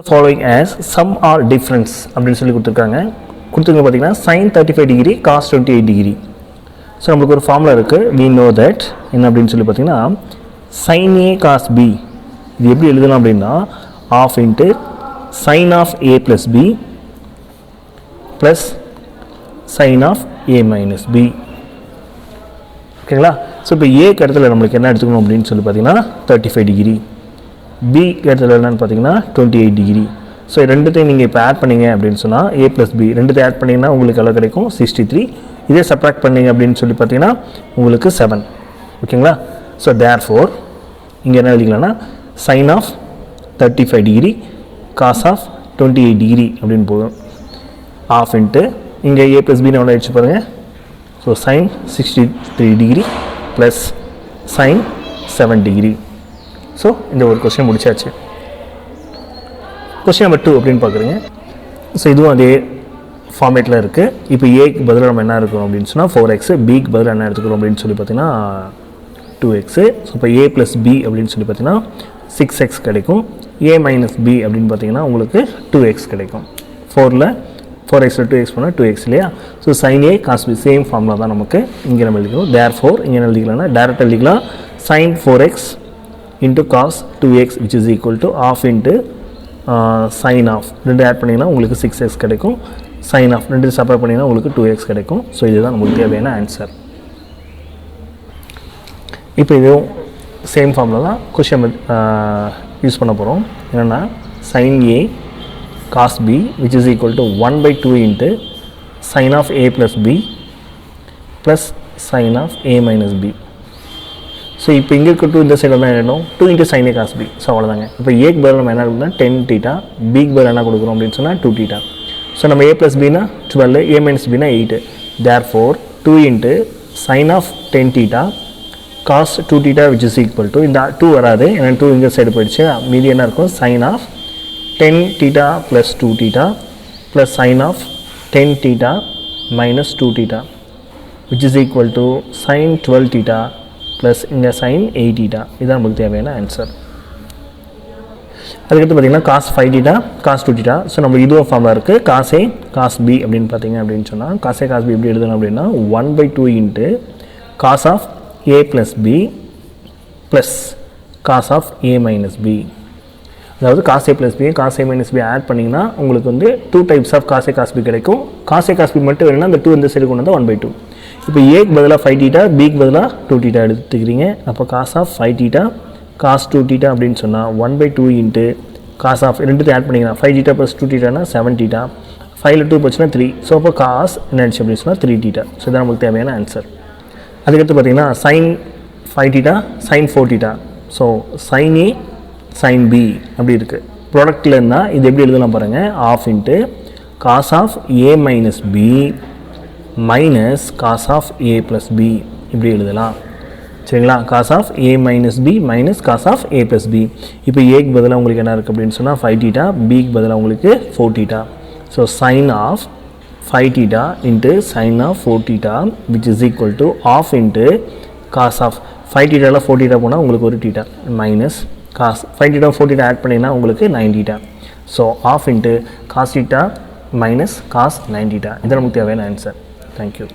following as sum or difference அப்படின்னு சொல்லி கொடுத்துருக்காங்க. பார்த்தீங்கன்னா sin 35 degree cos 28 degree. So நம்மளுக்கு ஒரு ஃபார்முலா இருக்குது. we know that என்ன அப்படின்னு சொல்லி பார்த்தீங்கன்னா sin a cos b இது எப்படி எழுதலாம் அப்படின்னா half into sin of a plus b plus sin of a minus b. ஓகேங்களா? ஸோ இப்போ ஏக்கு இடத்துல நம்மளுக்கு என்ன எடுத்துக்கணும் அப்படின்னு சொல்லி பார்த்தீங்கன்னா 35 டிகிரி, பி இடத்துல என்னன்னு பார்த்தீங்கன்னா 28 டிகிரி. ஸோ ரெண்டுத்தையும் நீங்கள் இப்போ ஆட் பண்ணிங்க அப்படின்னு சொன்னால் ஏ ப்ளஸ் பி ரெண்டுத்தையும் ஆட் பண்ணிங்கன்னா உங்களுக்கு எவ்வளோ கிடைக்கும் 63. இதே சப்ராக்ட் பண்ணிங்க அப்படின்னு சொல்லி பார்த்தீங்கன்னா உங்களுக்கு 7. ஓகேங்களா? ஸோ தேர்ஃபோர் இங்கே என்ன எழுதிக்கலாம்னா sine of 35 degree cos of 28 degree அப்படின்னு போகும். ஆஃப் இன்ட்டு இங்கே ஏ ப்ளஸ் பின்னு எவ்வளோ ஆயிடுச்சு பாருங்கள். So sine 63 degree plus sine 7 degree. So இந்த ஒரு கொஸ்டின் முடிச்சாச்சு. கொஸ்டின் நம்பர் 2 அப்படின்னு பார்க்குறீங்க. ஸோ இதுவும் அதே ஃபார்மேட்டில் இருக்குது. இப்போ ஏக்கு பதிலாக நம்ம என்ன இருக்கிறோம் அப்படின்னு சொன்னால் 4x, பிக்கு பதிலாக என்ன எடுத்துக்கிறோம் அப்படின்னு சொல்லி பார்த்தீங்கன்னா 2x. ஸோ இப்போ ஏ ப்ளஸ் பி அப்படின்னு சொல்லி பார்த்தீங்கன்னா 6x கிடைக்கும். ஏ மைனஸ் பி அப்படின்னு பார்த்தீங்கன்னா உங்களுக்கு 2x கிடைக்கும். 4xல் 2x பண்ணால் 2x இல்லையா? ஸோ சைன் ஏ காஸ் பி சேம் ஃபார்முலா தான் நமக்கு இங்கே நம்ம எழுதிக்கிறோம். தேர்ஃபோர் இங்கே என்ன எழுதிக்கலாம்னா டேரெக்டாக எழுதிக்கலாம் sin 4x into cos 2x which is equal to half into sin of ரெண்டு ஆட் பண்ணிங்கன்னா உங்களுக்கு 6x கிடைக்கும். sin of ரெண்டு சப்ராக்ட் பண்ணிங்கன்னா உங்களுக்கு 2x கிடைக்கும். ஸோ இதுதான் நமக்கு தேவையான ஆன்சர். இப்போ இதுவும் சேம் ஃபார்முலா தான் கொஸ்டின் யூஸ் பண்ண போகிறோம். என்னென்னா sin a cos b which is equal to 1/2 into sin of a plus b plus sin of a minus b. So இப்போ இங்கே இருக்க 2 இந்த சைடில் தான் என்னணும் 2 into sin a cos b. So அவ்வளோதாங்க. இப்போ ஏக்கு பதில் நம்ம என்ன கொடுக்குறோம் 10 θ, பிக்கு பதில் என்ன கொடுக்குறோம் அப்படின்னு சொன்னால் 2 θ. ஸோ நம்ம a plus bனா 12, a minus bனா 8. Therefore 2 into sin of 10 θ cos 2 θ which is equal to இந்த 2 வராது ஏன்னா 2 இங்கே சைடு போயிடுச்சு. மீதி என்ன இருக்கும் sin of 10 θ plus 2 θ plus sin of 10 θ minus 2 θ which is equal to sin 12 θ plus இங்கே சைன் 8 θ. இதுதான் நமக்கு தேவையான ஆன்சர். அதுக்கடுத்து பார்த்திங்கன்னா காஸ் 5 θ காஸ் 2 θ. ஸோ நம்ம இதுவும் ஃபார்முலா இருக்குது. காஸ் ஏ காஸ் பி அப்படின்னு பார்த்தீங்க அப்படின்னு சொன்னால் காஸ் ஏ காஸ் பி எப்படி எழுதணும் அப்படின்னா 1/2 into cos of A plus B plus cos of A minus B. அதாவது cos A plus B cos A minus B add பண்ணிங்கன்னா உங்களுக்கு வந்து 2 types of cos A cos B கிடைக்கும். Cos A cos B மட்டும் வேணும்னா அந்த 2 இந்த side கொண்டு வந்தால் 1/2. இப்போ ஏக்கு பதிலாக 5 θ, பிக்கு பதிலாக 2 θ எடுத்துக்கிறீங்க. அப்போ காஸ் ஆஃப் 5 θ காஸ் 2 θ அப்படின்னு சொன்னால் 1/2 இன்ட்டு காஸ் ஆஃப் ரெண்டுத்தையும் ஆட் பண்ணிங்கன்னா 5 θ ப்ளஸ் 2 θனா 7 θ. 5ல் 2 போச்சுன்னா 3. ஸோ அப்போ காஸ் என்ன ஆச்சு அப்படின்னு சொன்னால் 3 θ. ஸோ இதான் நமக்கு தேவையான ஆன்சர். அதுக்கடுத்து பார்த்தீங்கன்னா sine 5 θ sine 4 θ. So sine A sine B அப்படி இருக்குது. ப்ராடக்டில் இருந்தால் இது எப்படி எழுதலாம் பாருங்கள். Half into cos of A minus B minus cos of A plus B இப்படி எழுதலாம். சரிங்களா? Cos of A minus B minus cos of A plus B. இப்போ ஏக்கு பதிலாக உங்களுக்கு என்ன இருக்குது அப்படின்னு சொன்னால் 5 θ, பிக்கு பதிலாக உங்களுக்கு 4 θ. So sine of 5 θ into sine of 4 θ which is equal to of into cos of 5 θல 4 θ போனால் உங்களுக்கு 1 θ மைனஸ் காஸ் 5 θ 4 θ ஆட் பண்ணிங்கன்னா உங்களுக்கு 9 θ. So of into cos θ minus cos 9 θ. இது நமக்கு தேவையான ஆன்சர். Thank you.